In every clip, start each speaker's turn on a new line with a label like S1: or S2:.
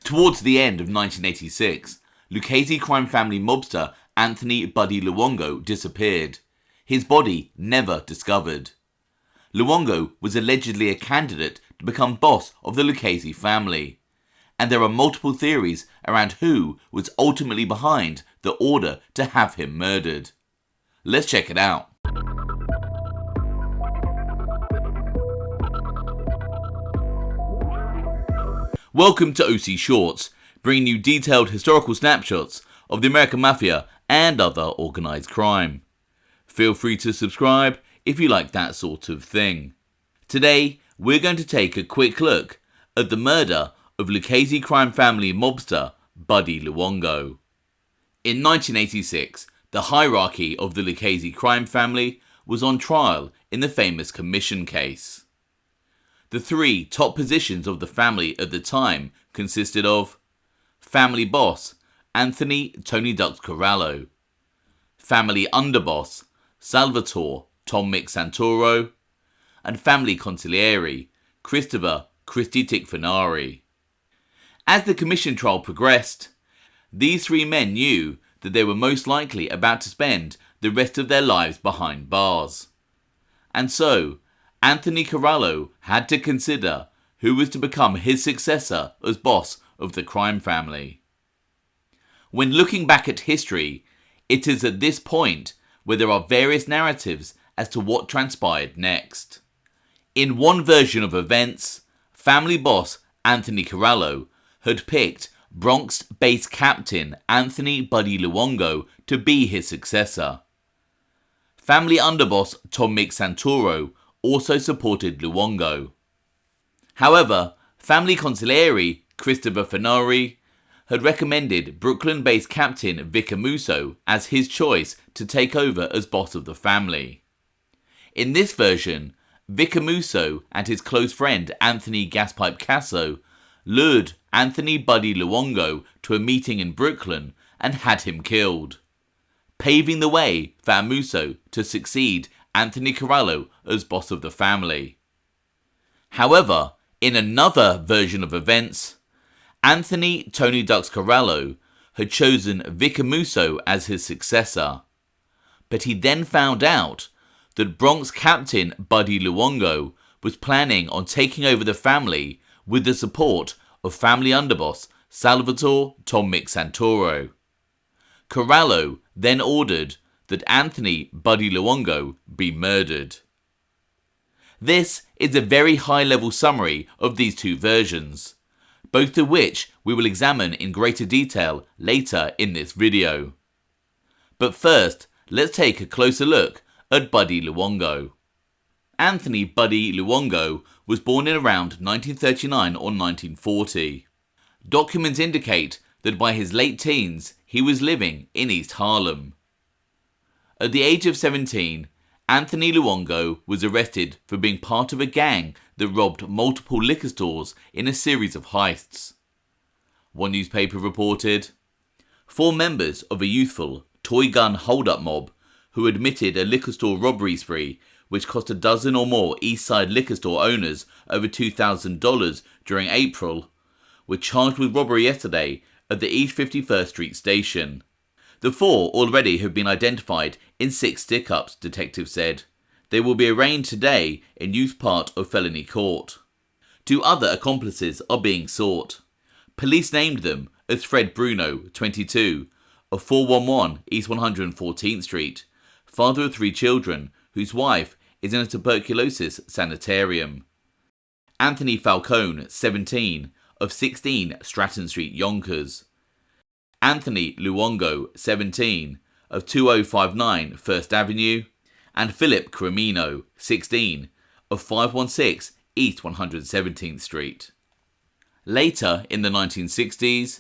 S1: Towards the end of 1986, Lucchese crime family mobster Anthony "Buddy" Luongo disappeared. His body never discovered. Luongo was allegedly a candidate to become boss of the Lucchese family, and there are multiple theories around who was ultimately behind the order to have him murdered. Let's check it out. Welcome to OC Shorts, bringing you detailed historical snapshots of the American Mafia and other organised crime. Feel free to subscribe if you like that sort of thing. Today, we're going to take a quick look at the murder of Lucchese crime family mobster Buddy Luongo. In 1986, the hierarchy of the Lucchese crime family was on trial in the famous commission case. The three top positions of the family at the time consisted of family boss Anthony "Ducks Corallo, family underboss Salvatore Tom Mix Santoro, and family consigliere Christie Tick Furnari. As the commission trial progressed, these three men knew that they were most likely about to spend the rest of their lives behind bars. And so, Anthony Corallo had to consider who was to become his successor as boss of the crime family. When looking back at history, it is at this point where there are various narratives as to what transpired next. In one version of events, family boss Anthony Corallo had picked Bronx-based captain Anthony "Buddy" Luongo to be his successor. Family underboss Tom Mix Santoro also supported Luongo. However, family consigliere Christopher Furnari had recommended Brooklyn-based captain Vic Amuso as his choice to take over as boss of the family. In this version, Vic Amuso and his close friend Anthony Gaspipe Casso lured Anthony "Buddy" Luongo to a meeting in Brooklyn and had him killed, paving the way for Amuso to succeed Anthony Corallo as boss of the family. However, in another version of events, Anthony "Ducks Corallo had chosen Vic Amuso as his successor, but he then found out that Bronx captain Buddy Luongo was planning on taking over the family with the support of family underboss Salvatore Tom Mix Santoro. Corallo then ordered that Anthony "Buddy" Luongo be murdered. This is a very high-level summary of these two versions, both of which we will examine in greater detail later in this video. But first, let's take a closer look at Buddy Luongo. Anthony "Buddy" Luongo was born in around 1939 or 1940. Documents indicate that by his late teens, he was living in East Harlem. At the age of 17, Anthony Luongo was arrested for being part of a gang that robbed multiple liquor stores in a series of heists. One newspaper reported, 4 members of a youthful toy gun hold-up mob who admitted a liquor store robbery spree which cost a dozen or more East Side liquor store owners over $2,000 during April, were charged with robbery yesterday at the East 51st Street station. The 4 already have been identified in 6 stick-ups, detectives said. They will be arraigned today in youth part of felony court. 2 other accomplices are being sought. Police named them as Fred Bruno, 22, of 411 East 114th Street, father of 3 children, whose wife is in a tuberculosis sanitarium. Anthony Falcone, 17, of 16 Stratton Street, Yonkers. Anthony Luongo, 17, of 2059 First Avenue, and Philip Cremino, 16, of 516 East 117th Street. Later in the 1960s,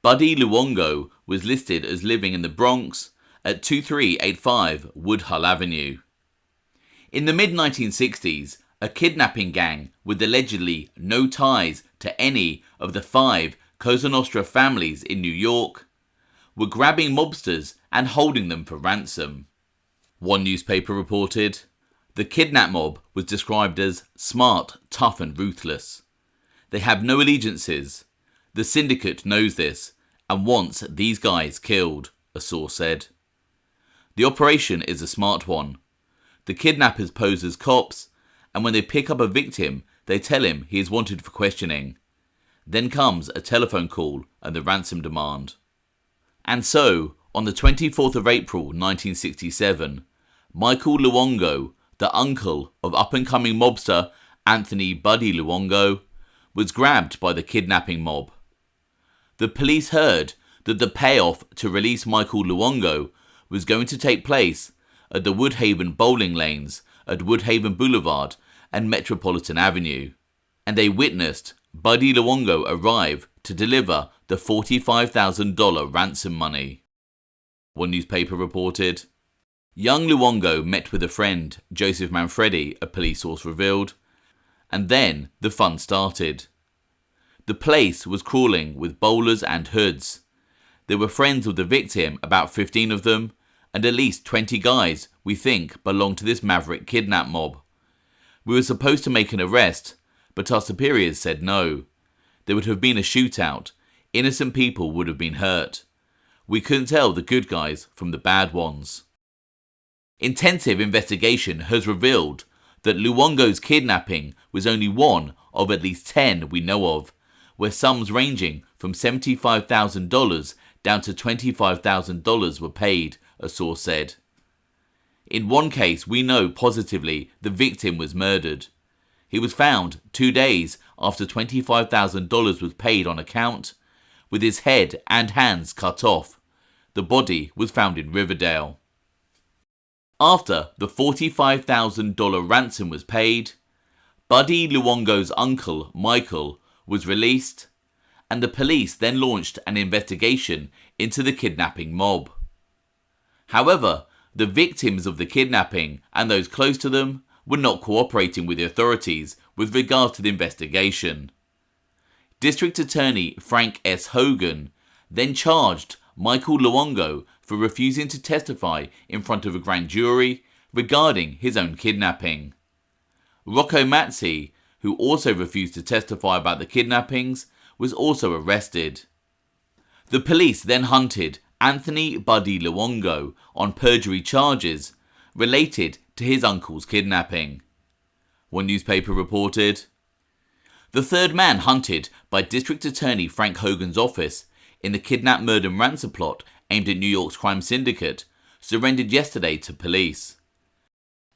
S1: Buddy Luongo was listed as living in the Bronx at 2385 Woodhull Avenue. In the mid-1960s, a kidnapping gang with allegedly no ties to any of the 5 Cosa Nostra families in New York were grabbing mobsters and holding them for ransom. One newspaper reported, the kidnap mob was described as smart, tough and ruthless. They have no allegiances, The syndicate knows this and wants these guys killed, a source said. The operation is a smart one. The kidnappers pose as cops, and when they pick up a victim, they tell him he is wanted for questioning. Then comes a telephone call and the ransom demand. And so, on the 24th of April 1967, Michael Luongo, the uncle of up-and-coming mobster Anthony "Buddy" Luongo, was grabbed by the kidnapping mob. The police heard that the payoff to release Michael Luongo was going to take place at the Woodhaven bowling lanes at Woodhaven Boulevard and Metropolitan Avenue, and they witnessed Buddy Luongo arrive to deliver the $45,000 ransom money. One newspaper reported. Young Luongo met with a friend, Joseph Manfredi, a police source revealed, and then the fun started. The place was crawling with bowlers and hoods. There were friends of the victim, about 15 of them, and at least 20 guys we think belonged to this maverick kidnap mob. We were supposed to make an arrest, but our superiors said no. There would have been a shootout. Innocent people would have been hurt. We couldn't tell the good guys from the bad ones. Intensive investigation has revealed that Luongo's kidnapping was only one of at least 10 we know of, where sums ranging from $75,000 down to $25,000 were paid, a source said. In one case, we know positively the victim was murdered. He was found 2 days after $25,000 was paid on account, with his head and hands cut off. The body was found in Riverdale. After the $45,000 ransom was paid, Buddy Luongo's uncle, Michael, was released, and the police then launched an investigation into the kidnapping mob. However, the victims of the kidnapping and those close to them were not cooperating with the authorities with regards to the investigation. District Attorney Frank S. Hogan then charged Michael Luongo for refusing to testify in front of a grand jury regarding his own kidnapping. Rocco Mazzi, who also refused to testify about the kidnappings, was also arrested. The police then hunted Anthony "Buddy" Luongo on perjury charges related to his uncle's kidnapping. One newspaper reported. The third man hunted by District Attorney Frank Hogan's office in the kidnap, murder and ransom plot aimed at New York's crime syndicate surrendered yesterday to police.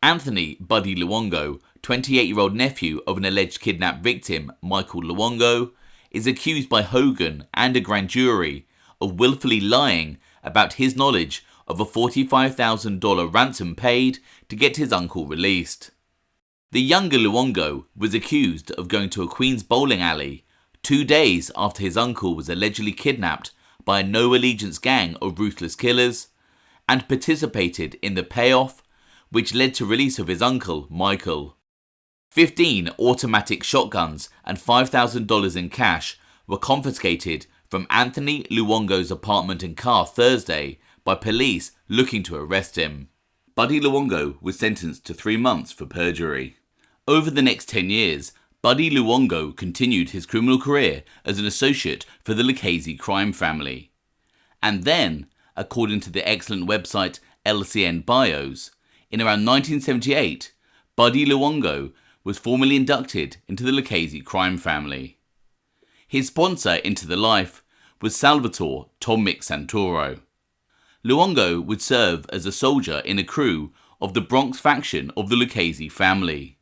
S1: Anthony "Buddy" Luongo, 28-year-old nephew of an alleged kidnap victim, Michael Luongo, is accused by Hogan and a grand jury of willfully lying about his knowledge of a $45,000 ransom paid to get his uncle released. The younger Luongo was accused of going to a Queens bowling alley 2 days after his uncle was allegedly kidnapped by a no-allegiance gang of ruthless killers, and participated in the payoff, which led to release of his uncle, Michael. 15 automatic shotguns and $5,000 in cash were confiscated from Anthony Luongo's apartment and car Thursday by police looking to arrest him. Buddy Luongo was sentenced to 3 months for perjury. Over the next 10 years, Buddy Luongo continued his criminal career as an associate for the Lucchese crime family. And then, according to the excellent website LCN Bios, in around 1978, Buddy Luongo was formally inducted into the Lucchese crime family. His sponsor into the life was Salvatore Tom Mix Santoro. Luongo would serve as a soldier in a crew of the Bronx faction of the Lucchese family.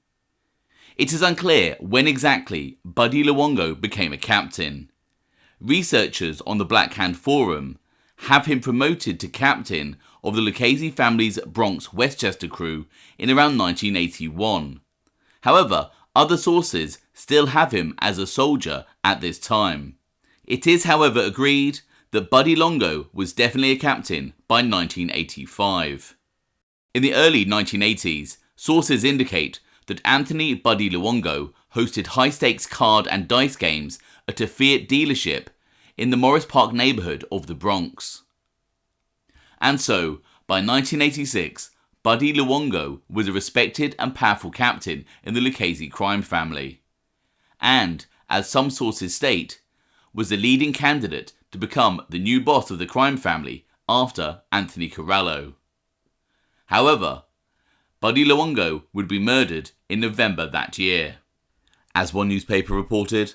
S1: It is unclear when exactly Buddy Luongo became a captain. Researchers on the Black Hand Forum have him promoted to captain of the Lucchese family's Bronx Westchester crew in around 1981. However, other sources still have him as a soldier at this time. It is, however, agreed that Buddy Luongo was definitely a captain by 1985. In the early 1980s, sources indicate that Anthony "Buddy" Luongo hosted high-stakes card and dice games at a Fiat dealership in the Morris Park neighborhood of the Bronx. And so, by 1986, Buddy Luongo was a respected and powerful captain in the Lucchese crime family. And, as some sources state, was the leading candidate to become the new boss of the crime family after Anthony Corallo. However, Buddy Luongo would be murdered in November that year. As one newspaper reported,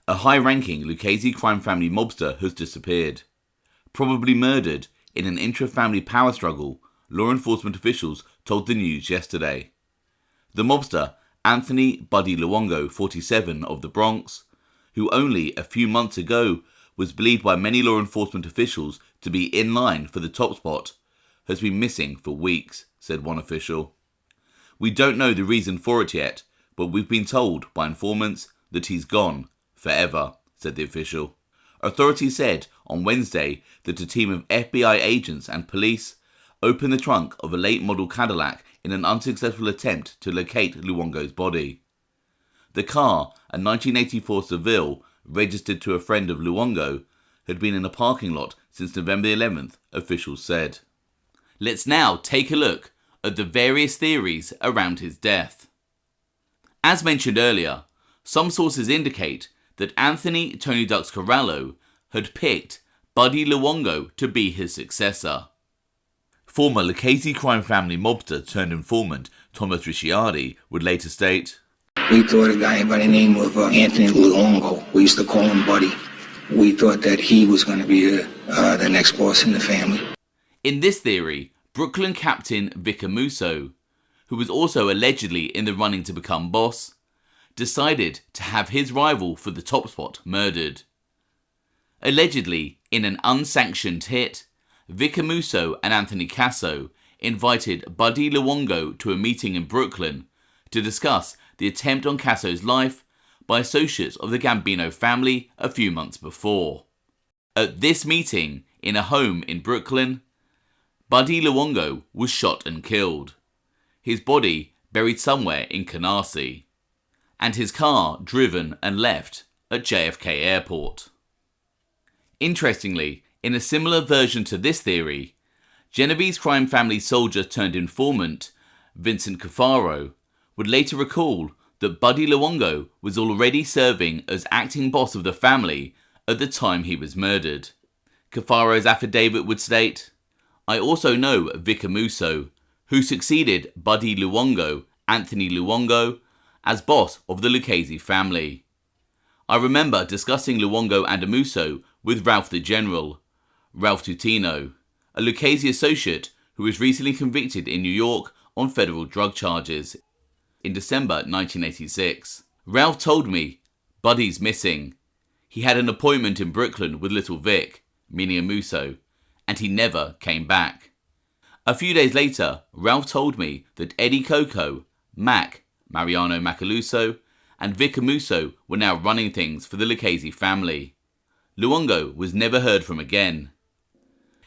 S1: a high-ranking Lucchese crime family mobster has disappeared, probably murdered in an intra-family power struggle, law enforcement officials told the news yesterday. The mobster, Anthony Buddy Luongo, 47, of the Bronx, who only a few months ago was believed by many law enforcement officials to be in line for the top spot, has been missing for weeks, said one official. We don't know the reason for it yet, but we've been told by informants that he's gone forever, said the official. Authorities said on Wednesday that a team of FBI agents and police opened the trunk of a late-model Cadillac in an unsuccessful attempt to locate Luongo's body. The car, a 1984 Seville registered to a friend of Luongo, had been in a parking lot since November 11th, officials said. Let's now take a look at the various theories around his death. As mentioned earlier, some sources indicate that Anthony Tony Ducks Corallo had picked Buddy Luongo to be his successor. Former Lucchese crime family mobster turned informant Thomas Ricciardi would later state,
S2: "We thought a guy by the name of Anthony Luongo, we used to call him Buddy. We thought that he was going to be the next boss in the family."
S1: In this theory, Brooklyn captain Vic Amuso, who was also allegedly in the running to become boss, decided to have his rival for the top spot murdered. Allegedly, in an unsanctioned hit, Vic Amuso and Anthony Casso invited Buddy Luongo to a meeting in Brooklyn to discuss the attempt on Casso's life by associates of the Gambino family a few months before. At this meeting, in a home in Brooklyn, Buddy Luongo was shot and killed, his body buried somewhere in Canarsie, and his car driven and left at JFK Airport. Interestingly, in a similar version to this theory, Genovese crime family soldier turned informant Vincent Cafaro would later recall that Buddy Luongo was already serving as acting boss of the family at the time he was murdered. Cafaro's affidavit would state, "I also know Vic Amuso, who succeeded Buddy Luongo, Anthony Luongo, as boss of the Lucchese family. I remember discussing Luongo and Amuso with Ralph the General, Ralph Tutino, a Lucchese associate who was recently convicted in New York on federal drug charges in December 1986. Ralph told me, Buddy's missing. He had an appointment in Brooklyn with Little Vic, meaning Amuso, and he never came back. A few days later, Ralph told me that Eddie Coco, Mac, Mariano Macaluso, and Vic Amuso were now running things for the Lucchese family. Luongo was never heard from again.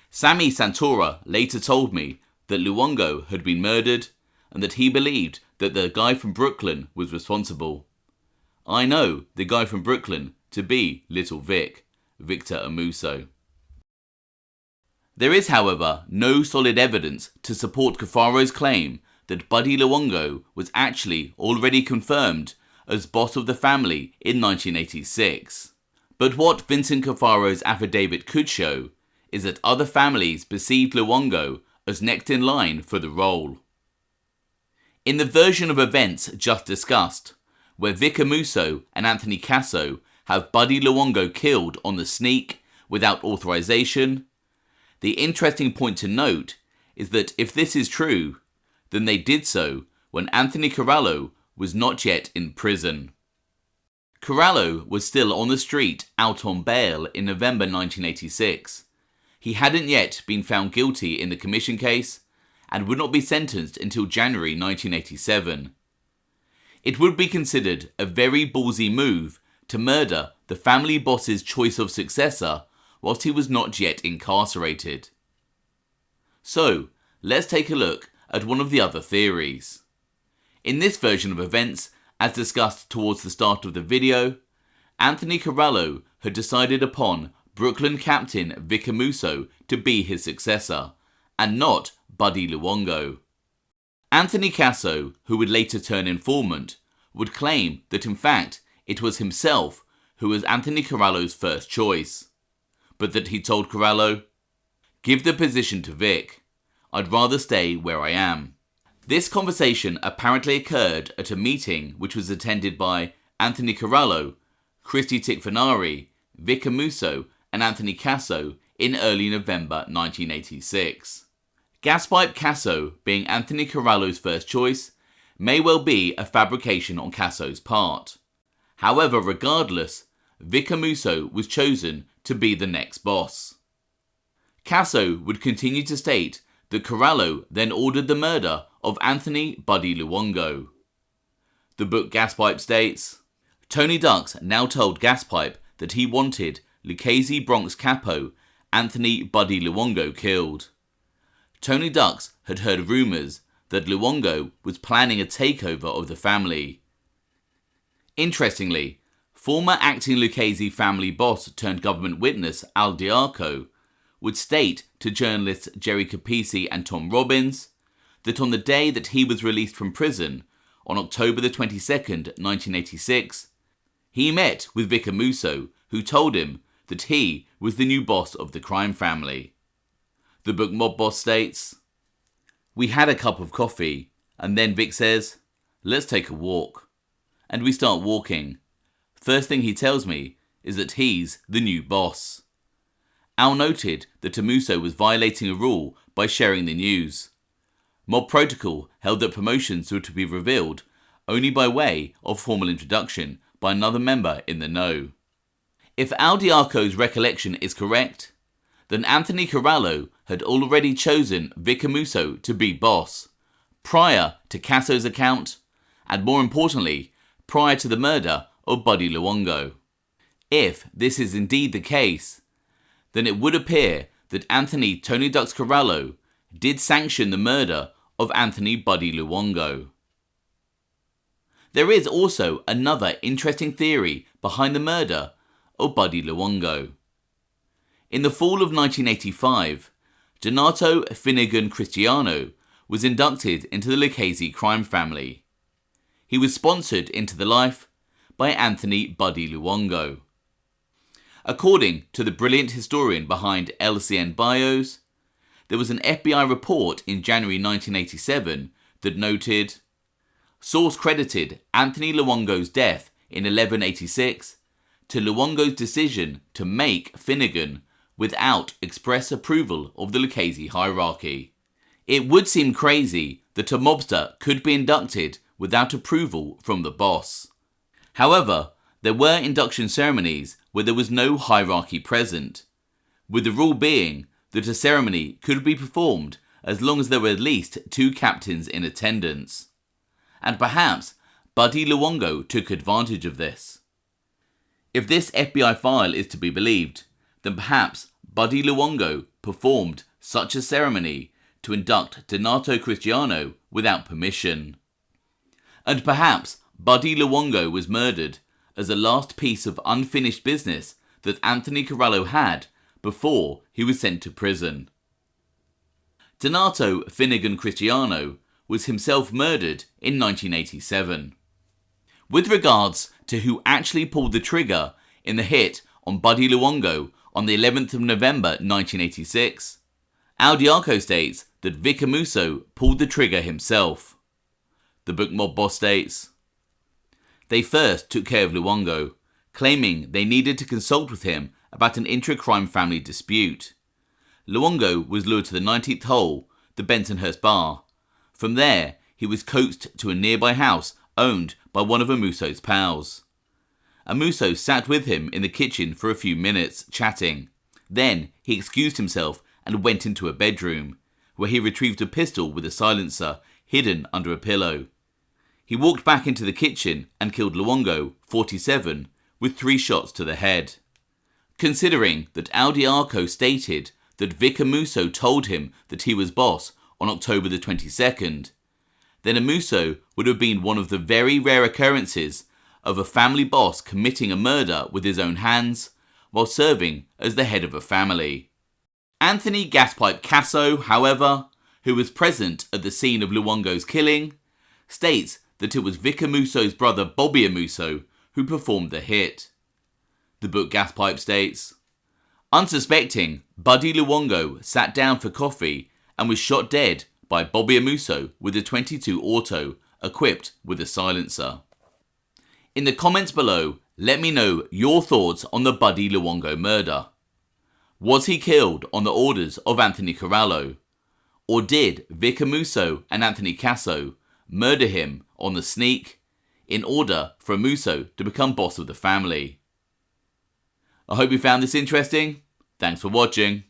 S1: Sammy Santora later told me that Luongo had been murdered and that he believed that the guy from Brooklyn was responsible. I know the guy from Brooklyn to be Little Vic, Victor Amuso." There is, however, no solid evidence to support Cafaro's claim that Buddy Luongo was actually already confirmed as boss of the family in 1986. But what Vincent Cafaro's affidavit could show is that other families perceived Luongo as next in line for the role. In the version of events just discussed, where Vic Amuso and Anthony Casso have Buddy Luongo killed on the sneak without authorization, the interesting point to note is that if this is true, then they did so when Anthony Corallo was not yet in prison. Corallo was still on the street out on bail in November 1986. He hadn't yet been found guilty in the commission case and would not be sentenced until January 1987. It would be considered a very ballsy move to murder the family boss's choice of successor whilst he was not yet incarcerated. So, let's take a look at one of the other theories. In this version of events, as discussed towards the start of the video, Anthony Corallo had decided upon Brooklyn captain Vic Amuso to be his successor, and not Buddy Luongo. Anthony Casso, who would later turn informant, would claim that in fact it was himself who was Anthony Corallo's first choice, but that he told Corallo, "Give the position to Vic. I'd rather stay where I am." This conversation apparently occurred at a meeting which was attended by Anthony Corallo, Christie Tick Furnari, Vic Amuso and Anthony Casso in early November 1986. Gaspipe Casso, being Anthony Corallo's first choice, may well be a fabrication on Casso's part. However, regardless, Vic Amuso was chosen to be the next boss. Casso would continue to state that Corallo then ordered the murder of Anthony "Buddy" Luongo. The book Gaspipe states, Tony Ducks now told Gaspipe that he wanted Lucchese Bronx capo Anthony "Buddy" Luongo killed. Tony Ducks had heard rumours that Luongo was planning a takeover of the family. Interestingly, former acting Lucchese family boss turned government witness Al Diarco would state to journalists Jerry Capisi and Tom Robbins that on the day that he was released from prison, on October the 22nd, 1986, he met with Vic Amuso, who told him that he was the new boss of the crime family. The book Mob Boss states, "We had a cup of coffee, and then Vic says, 'Let's take a walk.' And we start walking. First thing he tells me is that he's the new boss." Al noted that Amuso was violating a rule by sharing the news. Mob Protocol held that promotions were to be revealed only by way of formal introduction by another member in the know. If Al Diarco's recollection is correct, then Anthony Corallo had already chosen Vic Amuso to be boss, prior to Casso's account, and more importantly, prior to the murder of Buddy Luongo. If this is indeed the case, then it would appear that Anthony "Tony Ducks" Corallo did sanction the murder of Anthony "Buddy" Luongo. There is also another interesting theory behind the murder of Buddy Luongo. In the fall of 1985, Donato Finnegan Cristiano was inducted into the Lucchese crime family. He was sponsored into the life by Anthony "Buddy" Luongo. According to the brilliant historian behind LCN Bios, there was an FBI report in January 1987 that noted, source credited Anthony Luongo's death in 1186 to Luongo's decision to make Finnegan without express approval of the Lucchese hierarchy. It would seem crazy that a mobster could be inducted without approval from the boss. However, there were induction ceremonies where there was no hierarchy present, with the rule being that a ceremony could be performed as long as there were at least 2 captains in attendance. And perhaps Buddy Luongo took advantage of this. If this FBI file is to be believed, then perhaps Buddy Luongo performed such a ceremony to induct Donato Cristiano without permission. And perhaps Buddy Luongo was murdered as a last piece of unfinished business that Anthony Corallo had before he was sent to prison. Donato Finnegan Cristiano was himself murdered in 1987. With regards to who actually pulled the trigger in the hit on Buddy Luongo on the 11th of November 1986, Al Diarco states that Vic Amuso pulled the trigger himself. The book Mob Boss states, they first took care of Luongo, claiming they needed to consult with him about an intra-crime family dispute. Luongo was lured to the 19th hole, the Bensonhurst Bar. From there, he was coaxed to a nearby house owned by one of Amuso's pals. Amuso sat with him in the kitchen for a few minutes, chatting. Then he excused himself and went into a bedroom, where he retrieved a pistol with a silencer hidden under a pillow. He walked back into the kitchen and killed Luongo, 47, with 3 shots to the head. Considering that Al Diarco stated that Vic Amuso told him that he was boss on October the 22nd, then Amuso would have been one of the very rare occurrences of a family boss committing a murder with his own hands while serving as the head of a family. Anthony Gaspipe Casso, however, who was present at the scene of Luongo's killing, states that it was Vic Amuso's brother Bobby Amuso who performed the hit. The book Gaspipe states, unsuspecting, Buddy Luongo sat down for coffee and was shot dead by Bobby Amuso with a .22 auto equipped with a silencer. In the comments below, let me know your thoughts on the Buddy Luongo murder. Was he killed on the orders of Anthony Corallo? Or did Vic Amuso and Anthony Casso murder him on the sneak in order for Amuso to become boss of the family? I hope you found this interesting. Thanks for watching.